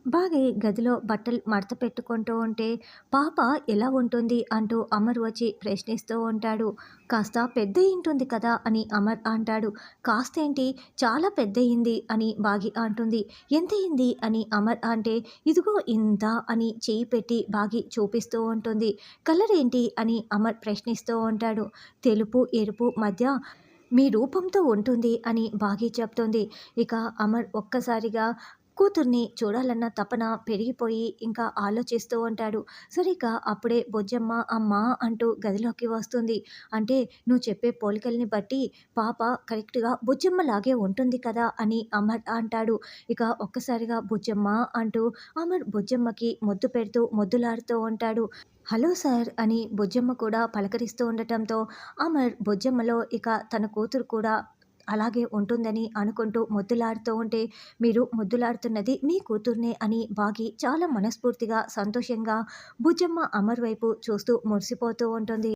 బాగే గదిలో బట్టలు మడత పెట్టుకుంటూ ఉంటే, "పాప ఎలా ఉంటుంది?" అంటూ అమర్ వచ్చి ప్రశ్నిస్తూ ఉంటాడు. "కాస్త పెద్దయింటుంది కదా!" అని అమర్ అంటాడు. "కాస్తేంటి చాలా పెద్దయింది" అని బాగి అంటుంది. "ఎంతయింది?" అని అమర్ అంటే, "ఇదిగో ఇంత" అని చెయ్యి పెట్టి బాగి చూపిస్తూ ఉంటుంది. "కలర్ ఏంటి?" అని అమర్ ప్రశ్నిస్తూ ఉంటాడు. "తెలుపు, ఎరుపు మధ్య మీ రూపంతో ఉంటుంది" అని బాగి చెప్తుంది. ఇక అమర్ ఒక్కసారిగా కూతుర్ని చూడాలన్న తపన పెరిగిపోయి ఇంకా ఆలోచిస్తూ ఉంటాడు. సరిగ్గా అప్పుడే బొజ్జమ్మ "అమ్మా" అంటూ గదిలోకి వస్తుంది. అంటే "నువ్వు చెప్పే పోలికల్ని బట్టి పాప కరెక్ట్‌గా బుజ్జమ్మలాగే ఉంటుంది కదా!" అని అమర్ అంటాడు. ఇక ఒక్కసారిగా "బుజ్జమ్మ" అంటూ అమర్ బుజ్జమ్మకి ముద్దు పెడుతూ ముద్దులాడుతూ ఉంటాడు. "హలో సార్" అని బుజ్జమ్మ కూడా పలకరిస్తూ ఉండటంతో అమర్ బుజ్జమ్మలో ఇక తన కూతురు కూడా అలాగే ఉంటుందని అనుకుంటూ ముద్దులాడుతూ ఉంటే, "మీరు ముద్దులాడుతున్నది మీ కూతుర్నే" అని బాగి చాలా మనస్ఫూర్తిగా, సంతోషంగా బుజ్జమ్మ అమర్ వైపు చూస్తూ మురిసిపోతూ ఉంటుంది.